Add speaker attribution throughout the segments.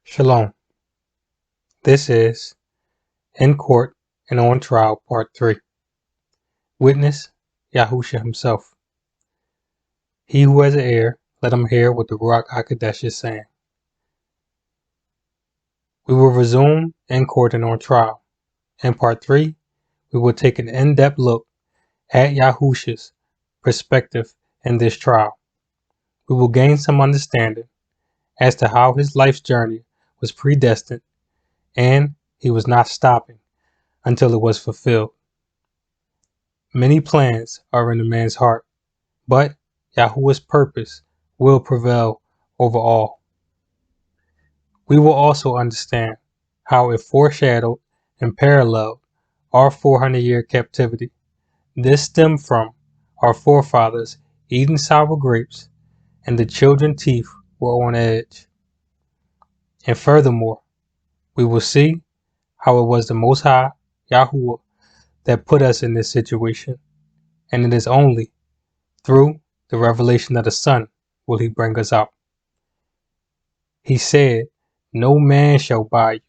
Speaker 1: Shalom. This is In Court and On Trial, Part 3. Witness, Yahusha himself. He who has an ear, let him hear what the Ruach HaKodesh is saying. We will resume In Court and On Trial. In Part 3, we will take an in-depth look at Yahusha's perspective in this trial. We will gain some understanding as to how his life's journey was predestined and he was not stopping until it was fulfilled. Many plans are in a man's heart, but Yahuwah's purpose will prevail over all. We will also understand how it foreshadowed and paralleled our 400-year captivity. This stemmed from our forefathers eating sour grapes and the children's teeth were on edge. And furthermore, we will see how it was the Most High, Yahuwah, that put us in this situation, and it is only through the revelation of the Son will he bring us out. He said, "No man shall buy you."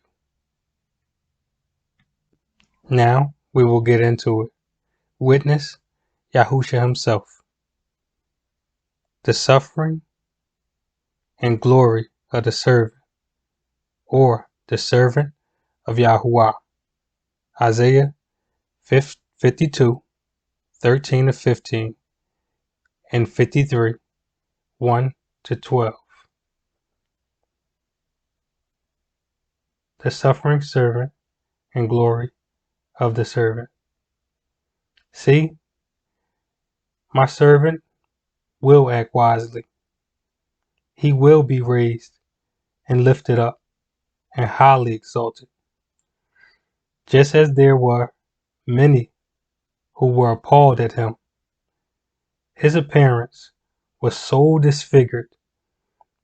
Speaker 1: Now we will get into it. Witness, Yahusha himself. The suffering and glory of the servant, or the servant of Yahuwah. Isaiah 52, 13-15, and 53, 1-12. The suffering servant and glory of the servant. See, my servant will act wisely. He will be raised and lifted up and highly exalted. Just as there were many who were appalled at him, his appearance was so disfigured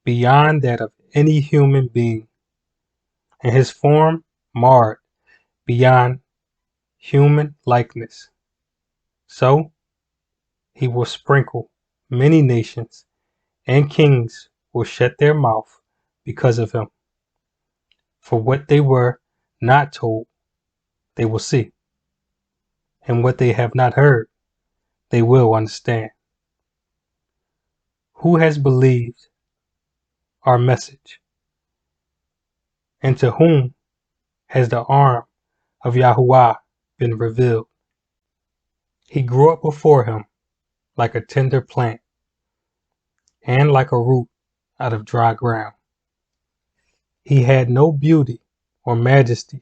Speaker 1: beyond that of any human being, and his form marred beyond human likeness. So he will sprinkle many nations, and kings will shut their mouth because of him. For what they were not told, they will see, and what they have not heard, they will understand. Who has believed our message? And to whom has the arm of Yahuwah been revealed? He grew up before him like a tender plant, and like a root out of dry ground. He had no beauty or majesty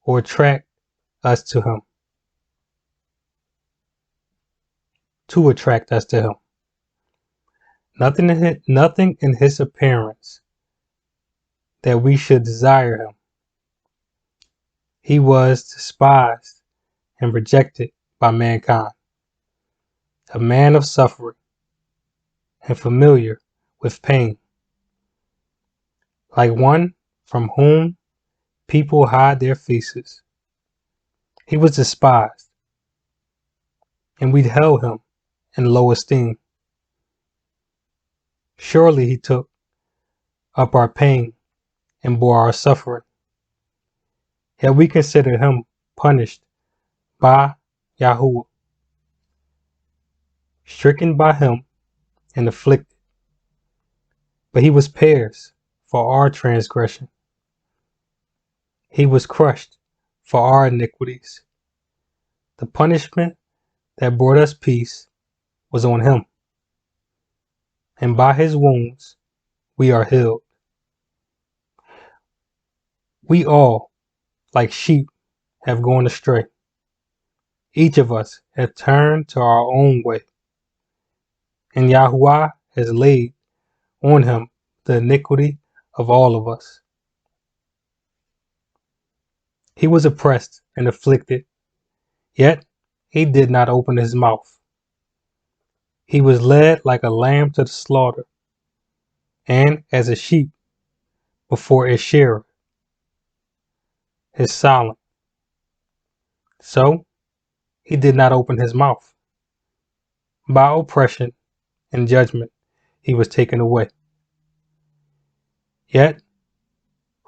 Speaker 1: or attract us to him. To attract us to him. Nothing in his appearance that we should desire him. He was despised and rejected by mankind, a man of suffering and familiar with pain, like one from whom people hide their faces. He was despised, and we held him in low esteem. Surely he took up our pain and bore our suffering. Yet we consider him punished by Yahuwah, stricken by him and afflicted. But he was pierced for our transgression. He was crushed for our iniquities. The punishment that brought us peace was on him, and by his wounds we are healed. We all, like sheep, have gone astray. Each of us have turned to our own way, and Yahuwah has laid on him the iniquity of all of us. He was oppressed and afflicted, yet he did not open his mouth. He was led like a lamb to the slaughter, and as a sheep before its shearer is silent, so he did not open his mouth. By oppression and judgment he was taken away. Yet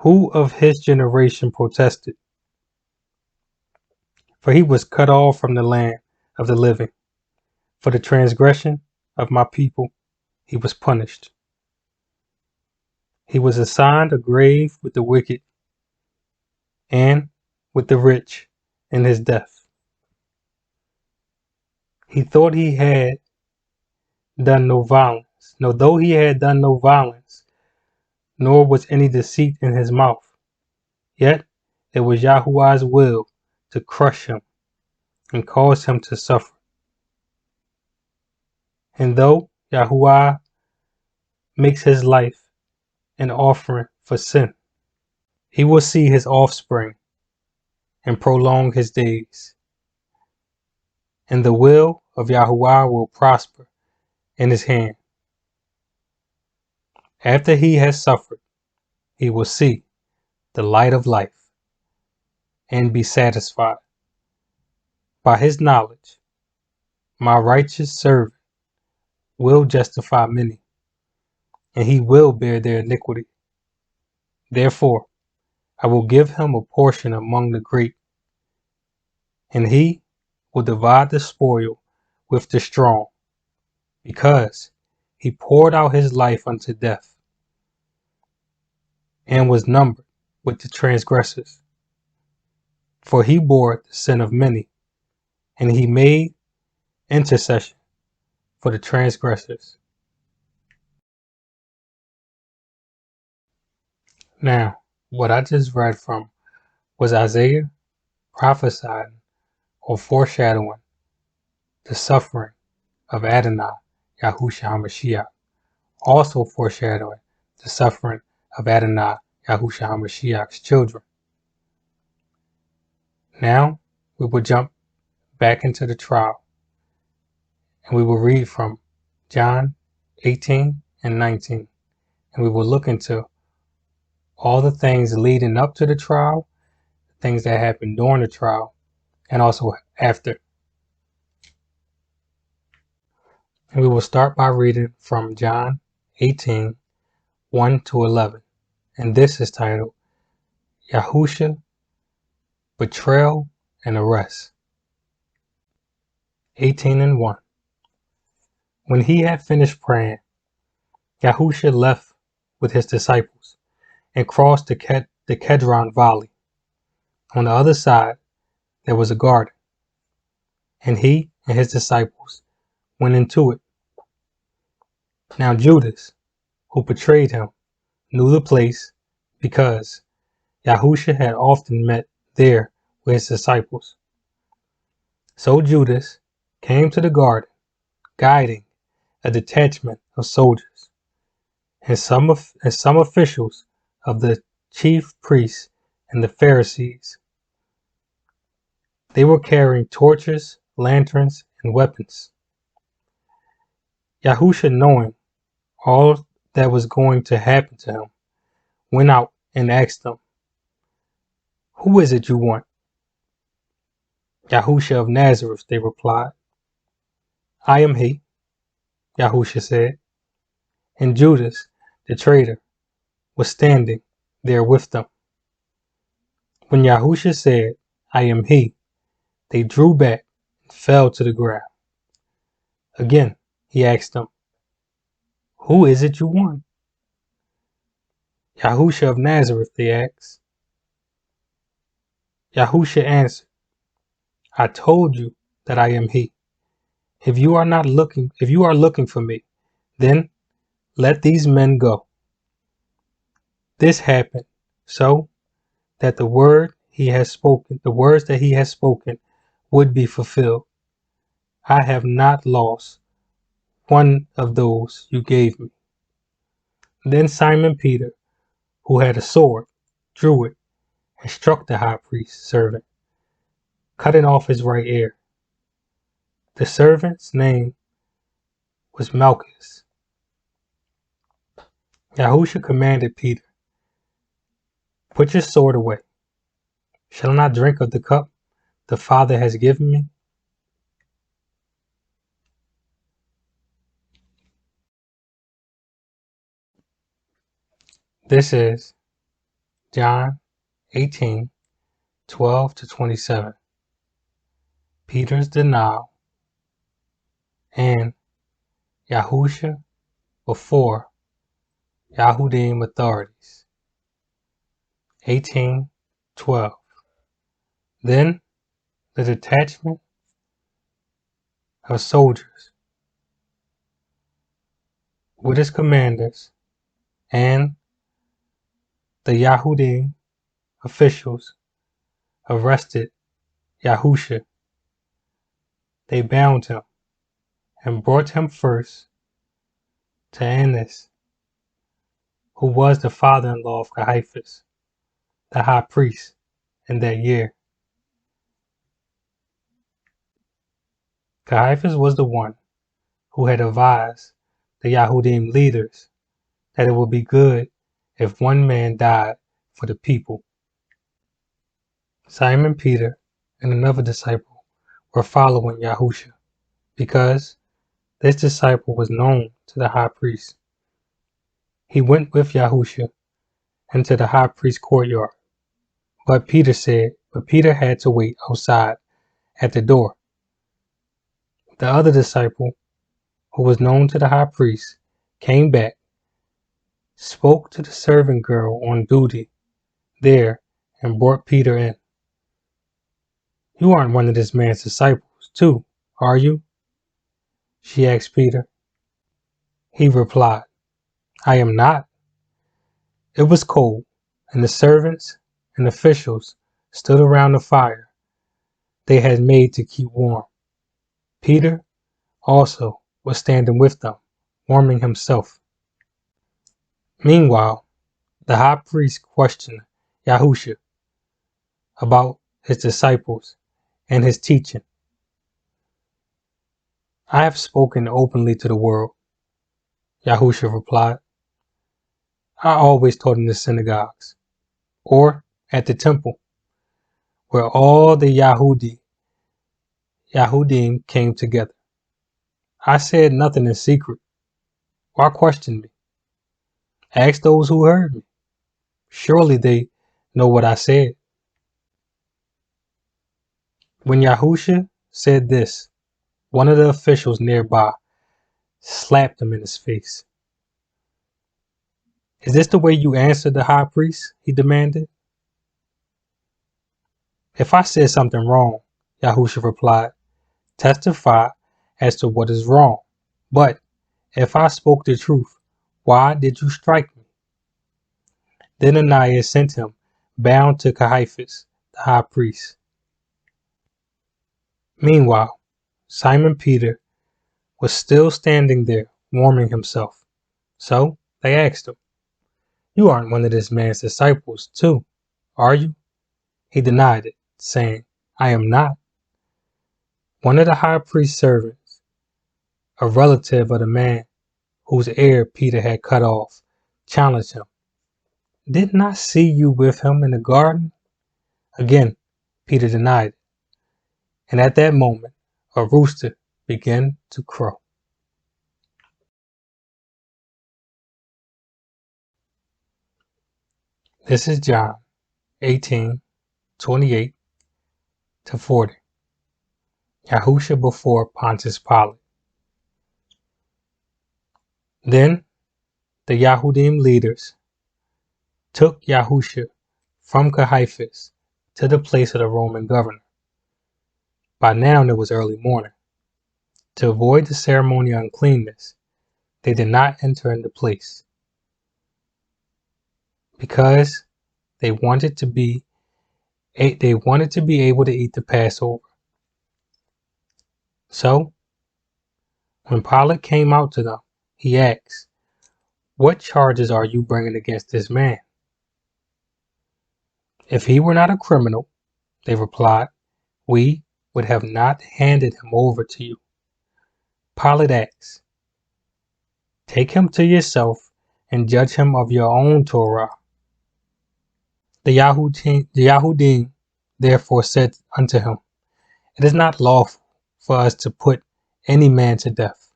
Speaker 1: Who of his generation protested? For he was cut off from the land of the living. For the transgression of my people he was punished. He was assigned a grave with the wicked and with the rich in his death. He thought he had done no violence. No, though he had done no violence, nor was any deceit in his mouth. Yet it was Yahuwah's will to crush him and cause him to suffer. And though Yahuwah makes his life an offering for sin, he will see his offspring and prolong his days. And the will of Yahuwah will prosper in his hand. After he has suffered, he will see the light of life and be satisfied. By his knowledge, my righteous servant will justify many, and he will bear their iniquity. Therefore, I will give him a portion among the great, and he will divide the spoil with the strong, because he poured out his life unto death, and was numbered with the transgressors. For he bore the sin of many, and he made intercession for the transgressors. Now, what I just read from was Isaiah prophesying or foreshadowing the suffering of Adonai, Yahusha HaMashiach, also foreshadowing the suffering of Adonai, Yahusha HaMashiach's children. Now, we will jump back into the trial, and we will read from John 18 and 19, and we will look into all the things leading up to the trial, things that happened during the trial, and also after. And we will start by reading from John 18, 1 to 11. And this is titled, Yahusha, Betrayal and Arrest. 18 and 1. When he had finished praying, Yahusha left with his disciples and crossed the Kedron Valley. On the other side, there was a garden, and he and his disciples went into it. Now Judas, who betrayed him, knew the place because Yahusha had often met there with his disciples. So Judas came to the garden, guiding a detachment of soldiers and some officials of the chief priests and the Pharisees. They were carrying torches, lanterns, and weapons. Yahusha, knowing all that was going to happen to him, went out and asked them, "Who is it you want?" "Yahusha of Nazareth," they replied. "I am he," Yahusha said. And Judas, the traitor, was standing there with them. When Yahusha said, "I am he," they drew back and fell to the ground. Again, he asked them, "Who is it you want?" "Yahusha of Nazareth," they asked. Yahusha answered, "I told you that I am he. If you are looking for me, then let these men go." This happened so that the words that he has spoken would be fulfilled. "I have not lost one of those you gave me." Then Simon Peter, who had a sword, drew it and struck the high priest's servant, cutting off his right ear. The servant's name was Malchus. Yahusha commanded Peter, "Put your sword away. Shall I not drink of the cup the Father has given me?" This is John 18:12-27, Peter's denial, and Yahusha before Yahudim authorities. 18:12. Then the detachment of soldiers with its commanders and the Yahudim officials arrested Yahusha. They bound him and brought him first to Annas, who was the father-in-law of Caiaphas, the high priest, in that year. Caiaphas was the one who had advised the Yahudim leaders that it would be good if one man died for the people. Simon Peter and another disciple were following Yahusha because this disciple was known to the high priest. He went with Yahusha into the high priest's courtyard, but Peter had to wait outside at the door. The other disciple, who was known to the high priest, came back, spoke to the servant girl on duty there, and brought Peter in. "You aren't one of this man's disciples, too, are you?" she asked Peter. He replied, "I am not." It was cold, and the servants and officials stood around the fire they had made to keep warm. Peter also was standing with them, warming himself. Meanwhile, the high priest questioned Yahusha about his disciples and his teaching. "I have spoken openly to the world," Yahusha replied. "I always taught in the synagogues, or at the temple, where all the Yahudim came together. I said nothing in secret. Why question me? Ask those who heard me. Surely they know what I said." When Yahusha said this, one of the officials nearby slapped him in his face. "Is this the way you answer the high priest?" he demanded. "If I said something wrong," Yahusha replied, "testify as to what is wrong. But if I spoke the truth, why did you strike me?" Then Ananias sent him bound to Caiaphas, the high priest. Meanwhile, Simon Peter was still standing there, warming himself. So they asked him, "You aren't one of this man's disciples, too, are you?" He denied it, saying, "I am not." One of the high priest's servants, a relative of the man whose ear Peter had cut off, challenged him. "Didn't I see you with him in the garden?" Again, Peter denied it. And at that moment, a rooster began to crow. This is John 18:28-40. Yahusha before Pontius Pilate. Then the Yahudim leaders took Yahusha from Caiaphas to the place of the Roman governor. By now it was early morning. To avoid the ceremonial uncleanness, they did not enter in the place, because they wanted to be able to eat the Passover. So, when Pilate came out to them, he asked, "What charges are you bringing against this man?" "If he were not a criminal," they replied, "we would have not handed him over to you." Pilate asked, "Take him to yourself and judge him of your own Torah." The Yahudim therefore said unto him, "It is not lawful for us to put any man to death."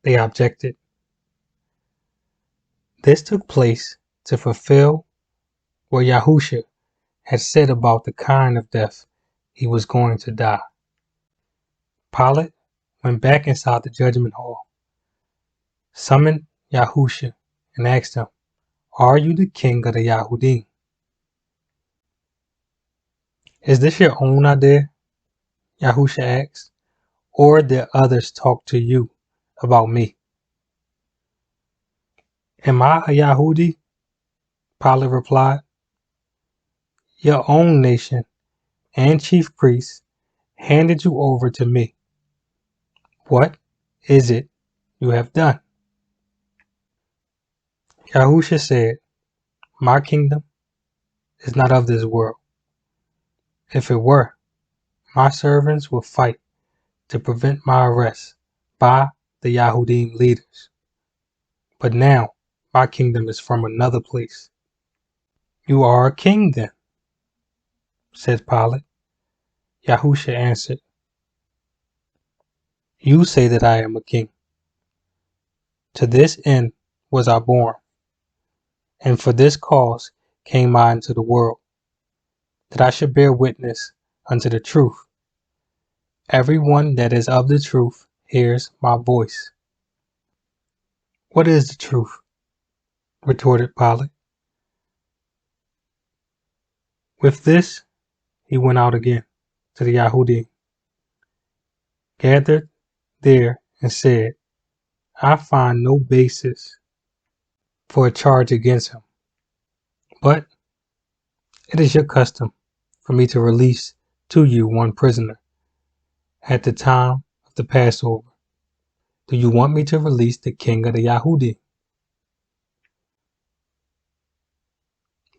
Speaker 1: They objected. This took place to fulfill what Yahusha had said about the kind of death he was going to die. Pilate went back inside the judgment hall, summoned Yahusha, and asked him, "Are you the king of the Yahudim?" "Is this your own idea?" Yahusha asked, "or did others talk to you about me?" "Am I a Yahudi?" Pilate replied. "Your own nation and chief priests handed you over to me. What is it you have done?" Yahusha said, "My kingdom is not of this world. If it were, my servants would fight to prevent my arrest by the Yahudim leaders. But now my kingdom is from another place." "You are a king then," said Pilate. Yahusha answered, "You say that I am a king. To this end was I born, and for this cause came I into the world, that I should bear witness unto the truth. Everyone that is of the truth hears my voice." "What is the truth?" retorted Pilate. With this, he went out again to the Yahudim, gathered there, and said, "I find no basis for a charge against him. But it is your custom for me to release to you one prisoner at the time of the Passover. Do you want me to release the king of the Yahudi?"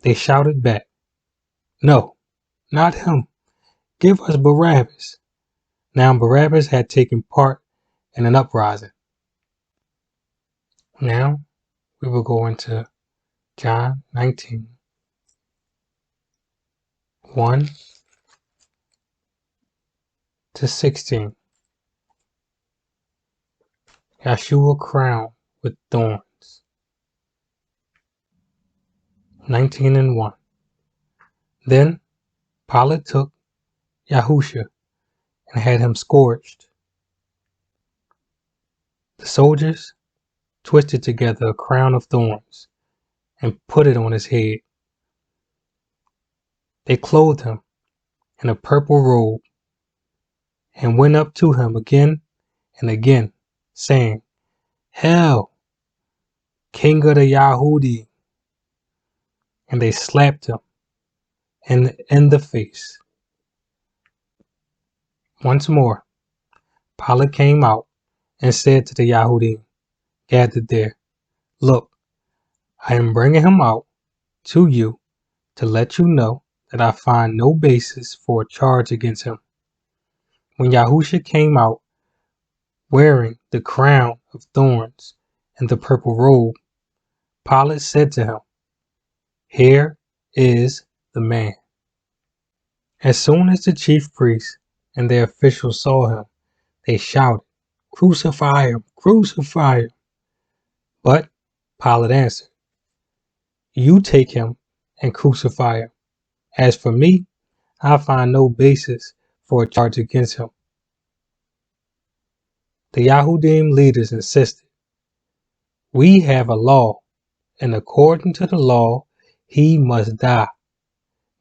Speaker 1: They shouted back, "No, not him. Give us Barabbas." Now Barabbas had taken part in an uprising. Now we will go into John 19, 1 to 16. Yahshua crowned with thorns. 19 and 1. Then Pilate took Yahusha and had him scourged. The soldiers twisted together a crown of thorns and put it on his head. They clothed him in a purple robe and went up to him again and again, saying, "Hail, King of the Yahudi!" And they slapped him in the face. Once more, Pilate came out and said to the Yahudim gathered there, "Look, I am bringing him out to you to let you know that I find no basis for a charge against him." When Yahusha came out wearing the crown of thorns and the purple robe, Pilate said to him, "Here is the man." As soon as the chief priests and their officials saw him, they shouted, "Crucify him! Crucify him!" But Pilate answered, "You take him and crucify him. As for me, I find no basis for a charge against him." The Yahudim leaders insisted, "We have a law, and according to the law, he must die,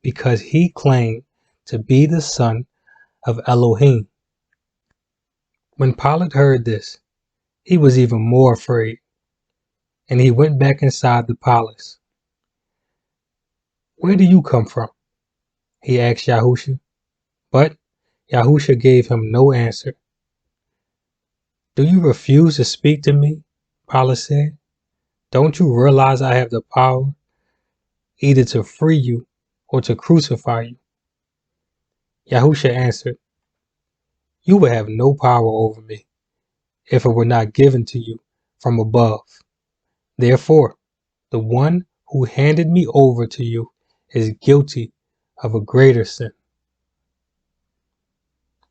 Speaker 1: because he claimed to be the son of Elohim." When Pilate heard this, he was even more afraid, and he went back inside the palace. "Where do you come from?" he asked Yahusha, but Yahusha gave him no answer. "Do you refuse to speak to me?" Pilate said. "Don't you realize I have the power either to free you or to crucify you?" Yahusha answered, "You would have no power over me if it were not given to you from above. Therefore, the one who handed me over to you is guilty of a greater sin."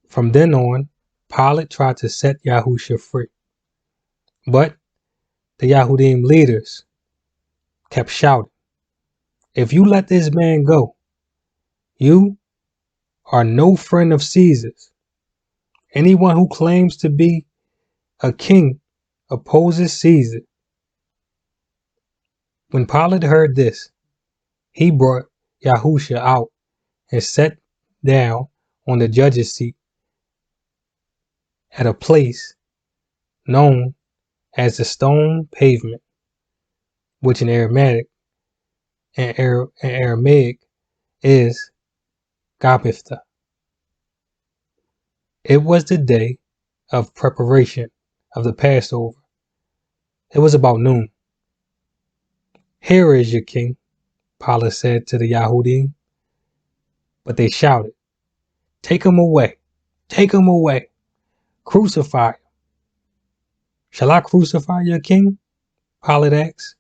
Speaker 1: From then on, Pilate tried to set Yahusha free, but the Yahudim leaders kept shouting, If you let this man go, you are no friend of Caesar's. Anyone who claims to be a king opposes Caesar. When Pilate heard this, he brought Yahusha out and sat down on the judge's seat at a place known as the stone pavement, which in Aramaic is Gabbatha. It was the day of preparation of the Passover. It was about noon. Here is your king, Pilate said to the Yahudim. But they shouted, take him away, take him away, crucify him. Shall I crucify your king? Pilate asked.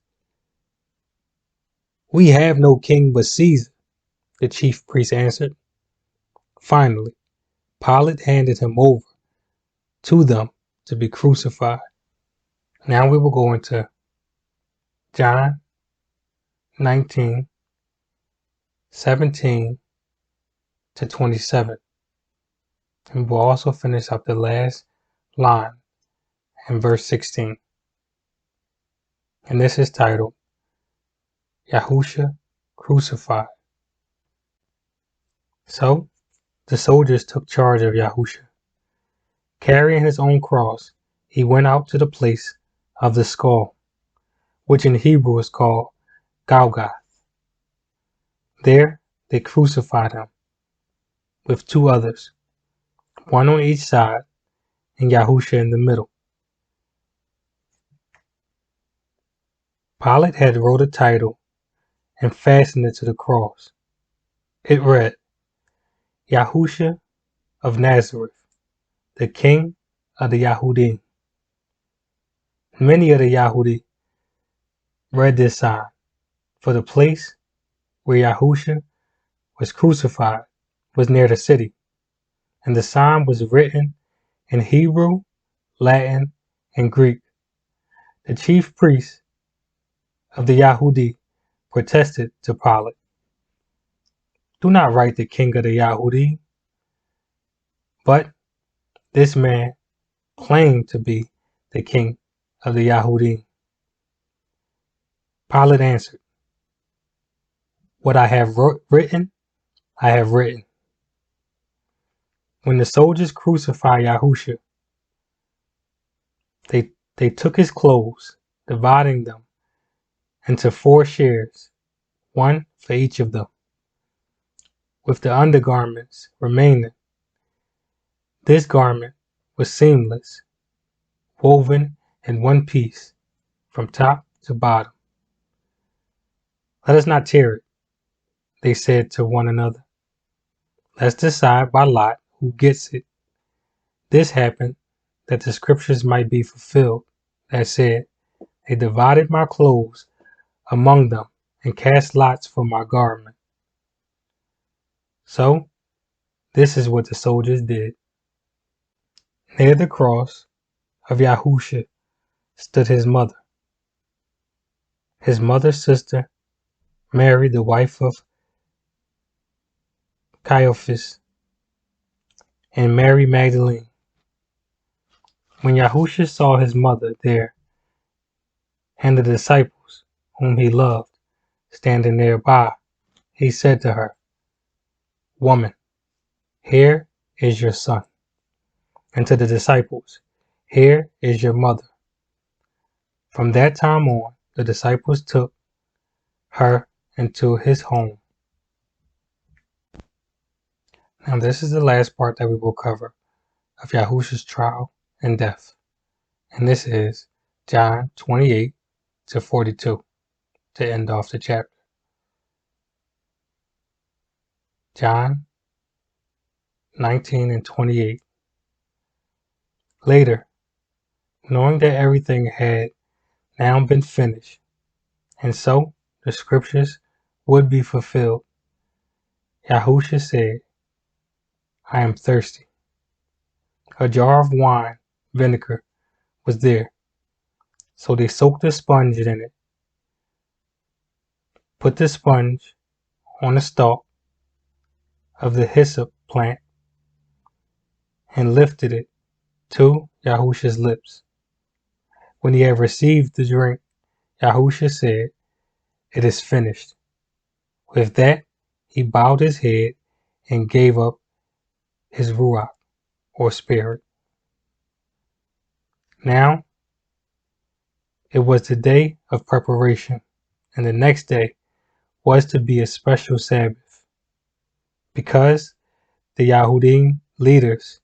Speaker 1: We have no king but Caesar, the chief priest answered. Finally, Pilate handed him over to them to be crucified. Now we will go into John 19:17 to 27. And we'll also finish up the last line in verse 16. And this is titled, Yahusha Crucified. So the soldiers took charge of Yahusha. Carrying his own cross, he went out to the place of the skull, which in Hebrew is called Golgotha. There they crucified him with two others, one on each side and Yahusha in the middle. Pilate had wrote a title and fastened it to the cross. It read, Yahusha of Nazareth, the King of the Yahudim. Many of the Yahudi read this sign, for the place where Yahusha was crucified was near the city, and the sign was written in Hebrew, Latin, and Greek. The chief priests of the Yahudi protested to Pilate, do not write the King of the Yahudi. But this man claimed to be the King of the Yahudi. Pilate answered, what I have written, I have written. When the soldiers crucified Yahusha, they took his clothes, dividing them into 4 shares, one for each of them, with the undergarments remaining. This garment was seamless, woven in one piece from top to bottom. Let us not tear it, they said to one another. Let's decide by lot who gets it. This happened that the scriptures might be fulfilled that said, they divided my clothes among them and cast lots for my garment. So this is what the soldiers did. Near the cross of Yahusha stood his mother's sister, Mary, the wife of Caiaphas, and Mary Magdalene. When Yahusha saw his mother there and the disciples whom he loved standing nearby, he said to her, Woman, here is your son. And to the disciples, here is your mother. From that time on, the disciples took her into his home. Now this is the last part that we will cover of Yahusha's trial and death. And this is John 28 to 42 to end off the chapter. John 19 and 28. Later, knowing that everything had now been finished, and so the scriptures would be fulfilled, Yahusha said, I am thirsty. A jar of wine vinegar was there, so they soaked a sponge in it, put the sponge on the stalk of the hyssop plant and lifted it to Yahusha's lips. When he had received the drink, Yahusha said, "It is finished." With that, he bowed his head and gave up his ruach, or spirit. Now, it was the day of preparation, and the next day was to be a special Sabbath, because the Yahudim leaders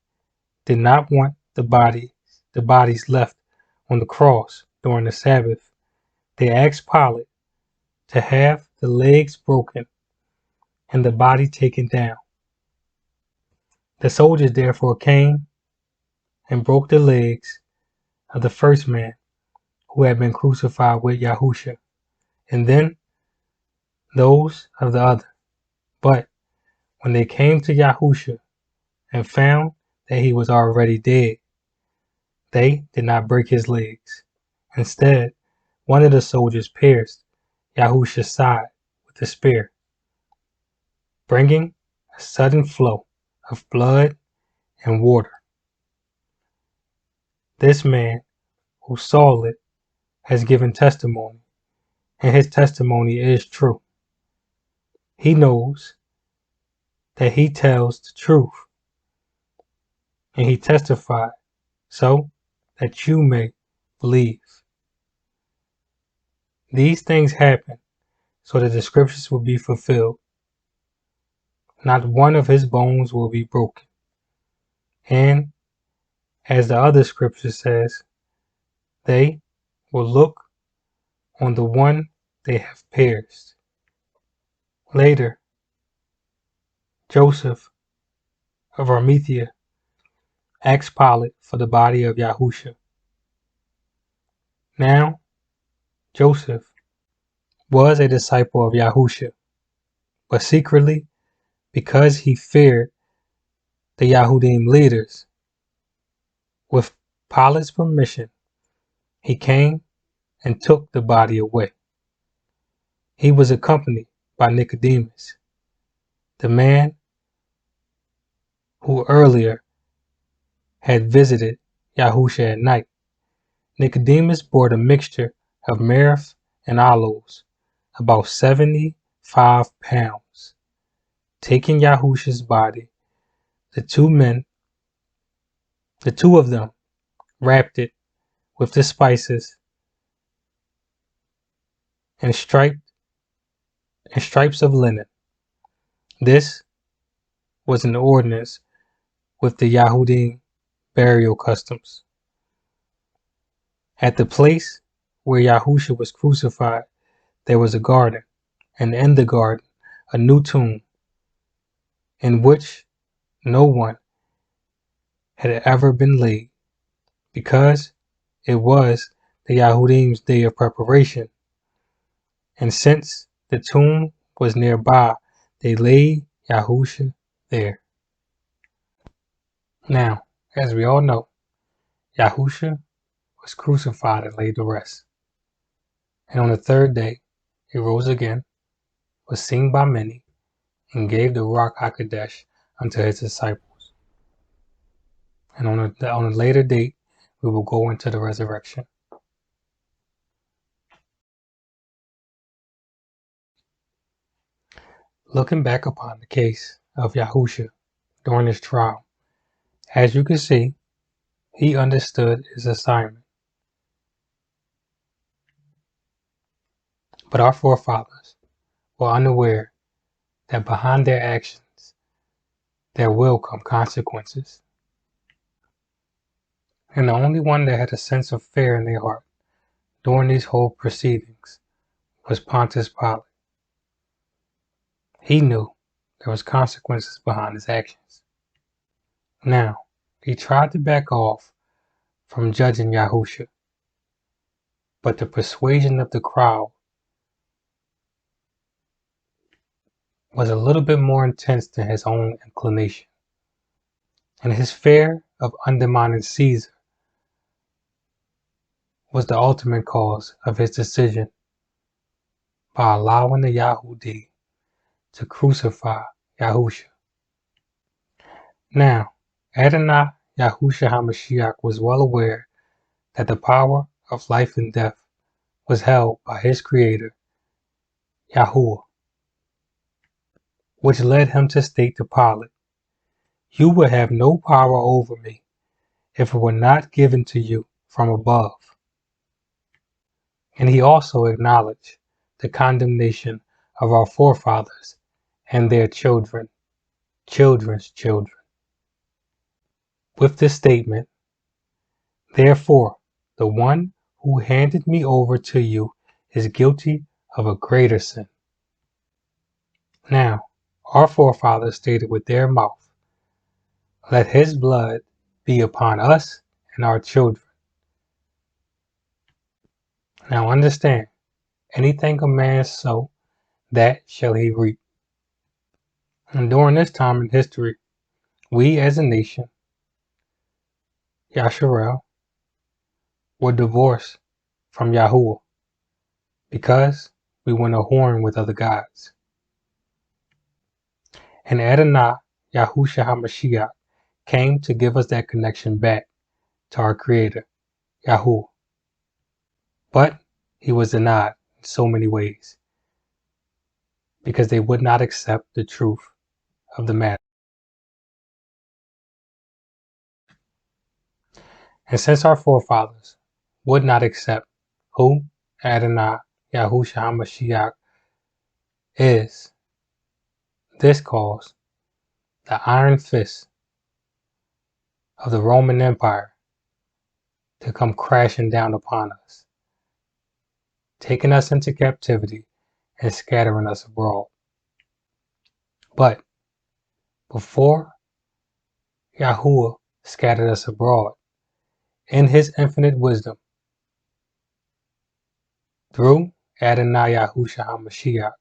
Speaker 1: did not want the bodies left on the cross during the Sabbath. They asked Pilate to have the legs broken and the body taken down. The soldiers therefore came and broke the legs of the first man who had been crucified with Yahusha, and then those of the other. But when they came to Yahusha and found that he was already dead, they did not break his legs. Instead, one of the soldiers pierced Yahusha's side with a spear, bringing a sudden flow of blood and water. This man who saw it has given testimony, and his testimony is true. He knows that he tells the truth, and he testified so that you may believe. These things happen so that the scriptures will be fulfilled. Not one of his bones will be broken. And as the other scripture says, they will look on the one they have pierced. Later, Joseph of Arimathea asked Pilate for the body of Yahusha. Now, Joseph was a disciple of Yahusha, but secretly, because he feared the Yahudim leaders, with Pilate's permission, he came and took the body away. He was accompanied by Nicodemus, the man who earlier had visited Yahusha at night. Nicodemus brought a mixture of myrrh and aloes, about 75 pounds. Taking Yahusha's body, the two of them wrapped it with the spices and stripes of linen. This was an ordinance with the Yahudim burial customs. At the place where Yahusha was crucified, there was a garden, and in the garden a new tomb, in which no one had ever been laid, because it was the Yahudim's day of preparation. And since the tomb was nearby, they laid Yahusha there. Now, as we all know, Yahusha was crucified and laid to rest. And on the third day, he rose again, was seen by many, and gave the Ruach HaKodesh unto his disciples. And on a later date, we will go into the resurrection. Looking back upon the case of Yahusha during his trial, as you can see, he understood his assignment. But our forefathers were unaware that behind their actions, there will come consequences. And the only one that had a sense of fear in their heart during these whole proceedings was Pontius Pilate. He knew there was consequences behind his actions. Now, he tried to back off from judging Yahusha, but the persuasion of the crowd was a little bit more intense than his own inclination, and his fear of undermining Caesar was the ultimate cause of his decision by allowing the Yahudi to crucify Yahusha. Now, Adonai Yahusha HaMashiach was well aware that the power of life and death was held by his creator, Yahuwah, which led him to state to Pilate, "You will have no power over me if it were not given to you from above." And he also acknowledged the condemnation of our forefathers and their children, children's children. With this statement, "Therefore, the one who handed me over to you is guilty of a greater sin." Now, our forefathers stated with their mouth, "Let his blood be upon us and our children." Now understand, anything a man sow, that shall he reap. And during this time in history, we as a nation, Yasharel, were divorced from Yahuwah because we went a whoring with other gods. And Adonai Yahusha HaMashiach came to give us that connection back to our Creator, Yahuwah. But he was denied in so many ways because they would not accept the truth of the matter. And since our forefathers would not accept who Adonai Yahusha HaMashiach is, this caused the iron fist of the Roman Empire to come crashing down upon us, taking us into captivity and scattering us abroad. But before Yahuwah scattered us abroad, in his infinite wisdom, through Adonai Yahusha HaMashiach,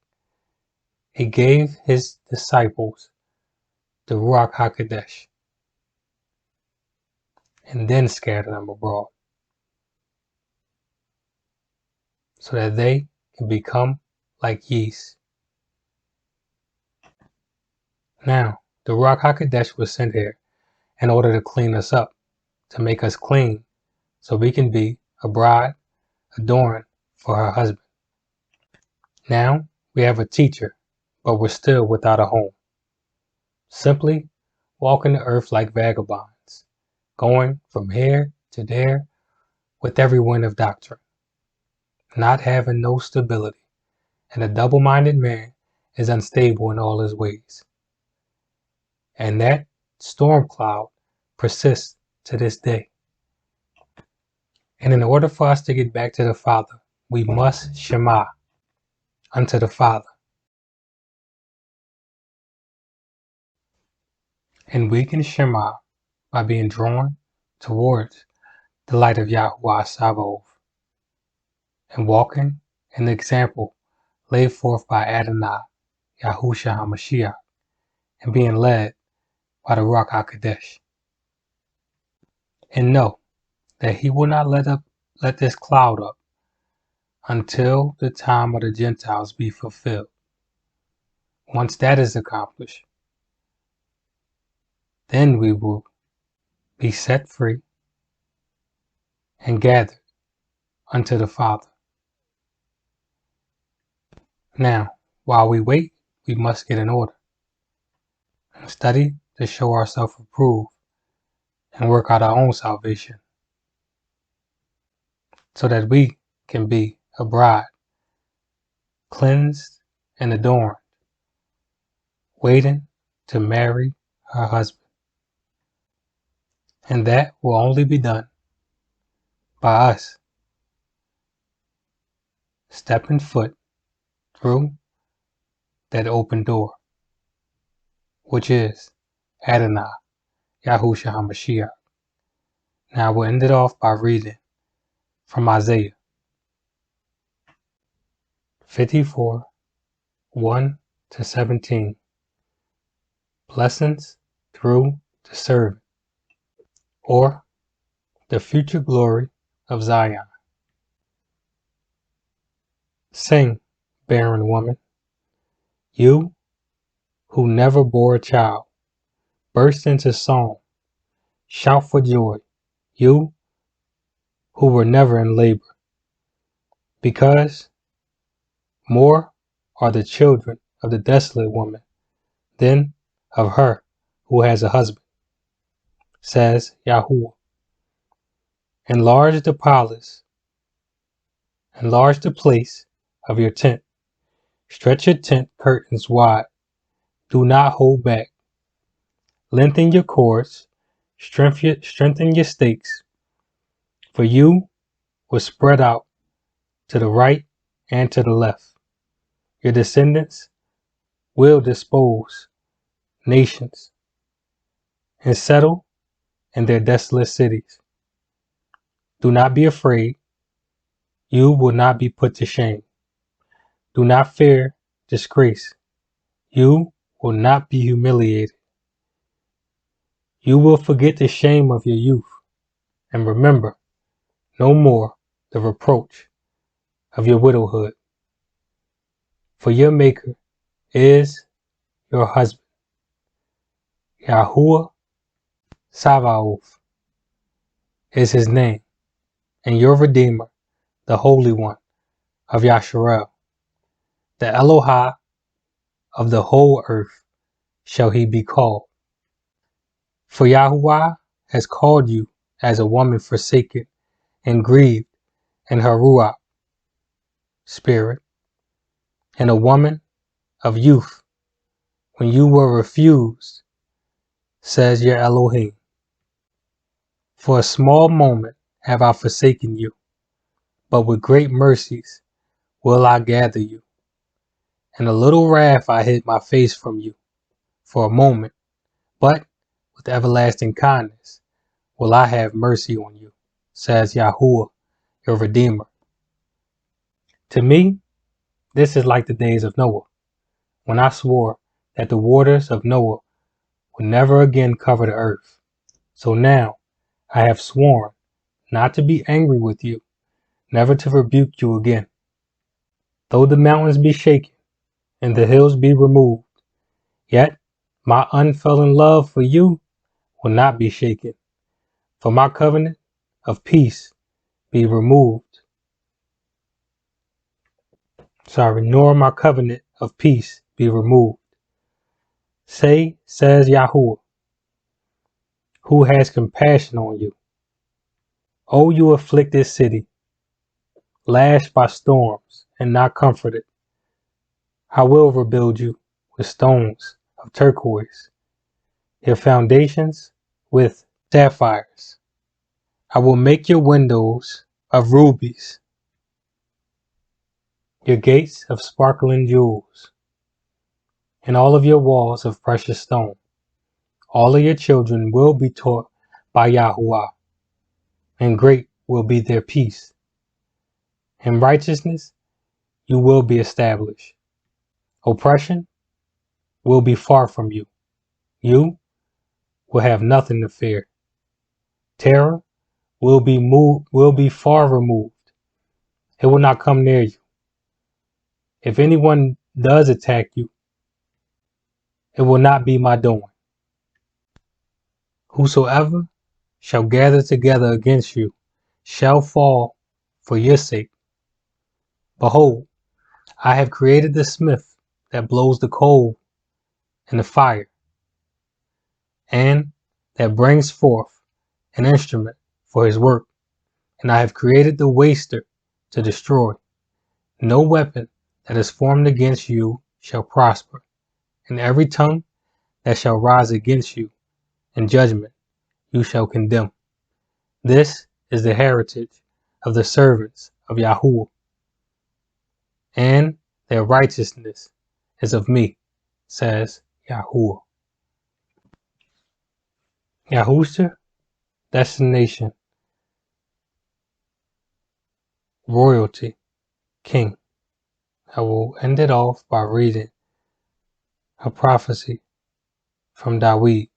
Speaker 1: he gave his disciples the Ruach HaKodesh and then scattered them abroad so that they can become like yeast. Now, the Ruach HaKodesh was sent here in order to clean us up, to make us clean so we can be a bride adorned for her husband. Now we have a teacher, but we're still without a home, simply walking the earth like vagabonds, going from here to there with every wind of doctrine, not having no stability, and a double-minded man is unstable in all his ways. And that storm cloud persists to this day. And in order for us to get back to the Father, we must Shema unto the Father. And we can Shema by being drawn towards the light of Yahuwah Sabaoth and walking in the example laid forth by Adonai Yahusha HaMashiach and being led by the Ruach HaKodesh. And know that he will not let this cloud up until the time of the Gentiles be fulfilled. Once that is accomplished, then we will be set free and gathered unto the Father. Now, while we wait, we must get in order and study to show ourselves approved and work out our own salvation so that we can be a bride, cleansed and adorned, waiting to marry her husband. And that will only be done by us stepping foot through that open door, which is Adonai Yahusha HaMashiach. Now we'll end it off by reading from Isaiah 54, 1 to 17. Blessings through the servant, or the future glory of Zion. Sing, barren woman. You, who never bore a child, burst into song, shout for joy. You, who were never in labor, because more are the children of the desolate woman than of her who has a husband, says Yahuwah. Enlarge the palace, enlarge the place of your tent. Stretch your tent curtains wide. Do not hold back. Lengthen your cords, strengthen your stakes, for you will spread out to the right and to the left. Your descendants will dispose nations and settle in their desolate cities. Do not be afraid. You will not be put to shame. Do not fear disgrace. You will not be humiliated. You will forget the shame of your youth and remember no more the reproach of your widowhood. For your Maker is your husband, Yahuwah Sabaoth is his name, and your Redeemer, the Holy One of Yasharel, the Elohai of the whole earth shall he be called. For Yahuwah has called you as a woman forsaken and grieved in her Ruach spirit, and a woman of youth when you were refused, says your Elohim. For a small moment have I forsaken you, but with great mercies will I gather you. In a little wrath I hid my face from you for a moment, but with everlasting kindness will I have mercy on you, says Yahuwah, your Redeemer. To me, this is like the days of Noah, when I swore that the waters of Noah would never again cover the earth. So now I have sworn not to be angry with you, never to rebuke you again. Though the mountains be shaken and the hills be removed, yet my unfailing love for you will not be shaken, for my covenant of peace be removed. Nor my covenant of peace be removed. Says Yahuwah, who has compassion on you. O you afflicted city, lashed by storms and not comforted, I will rebuild you with stones of turquoise, your foundations with sapphires. I will make your windows of rubies, your gates of sparkling jewels, and all of your walls of precious stone. All of your children will be taught by Yahuwah, and great will be their peace. In righteousness you will be established. Oppression will be far from you. You will have nothing to fear. Terror will be far removed. It will not come near you. If anyone does attack you, it will not be my doing. Whosoever shall gather together against you shall fall for your sake. Behold, I have created the smith that blows the coal in the fire, and that brings forth an instrument for his work. And I have created the waster to destroy. No weapon that is formed against you shall prosper, and every tongue that shall rise against you in judgment you shall condemn. This is the heritage of the servants of Yahuwah, and their righteousness is of me, says Yahuwah. Yahusha, destination, royalty, king. I will end it off by reading a prophecy from Dawid.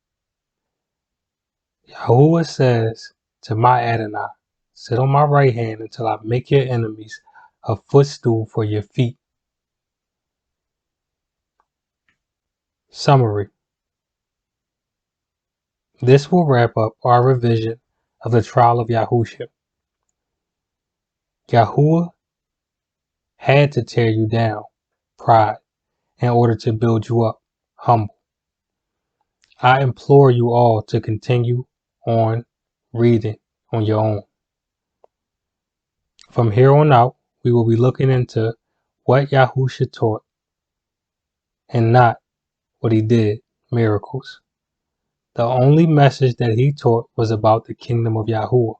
Speaker 1: Yahuwah says to my Adonai, sit on my right hand until I make your enemies a footstool for your feet. Summary. This will wrap up our revision of the trial of Yahusha. Yahuwah had to tear you down, pride, in order to build you up, humble. I implore you all to continue on reading on your own. From here on out, we will be looking into what Yahusha taught and not what he did, miracles. The only message that he taught was about the kingdom of Yahuwah.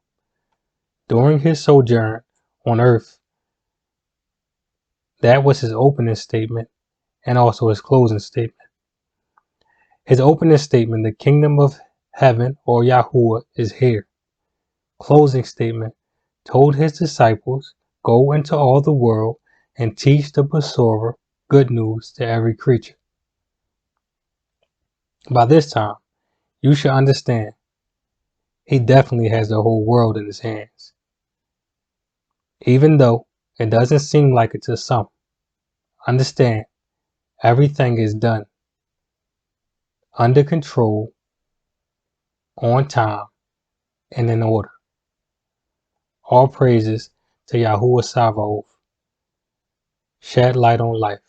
Speaker 1: During his sojourn on earth, that was his opening statement and also his closing statement. His opening statement, the kingdom of heaven or Yahuwah is here. Closing statement, told his disciples, go into all the world and teach the Besorah, good news, to every creature. By this time, you should understand, he definitely has the whole world in his hands. Even though it doesn't seem like it to some, understand, everything is done under control, on time, and in order. All praises to Yahuwah Sabaoth. Shed light on life.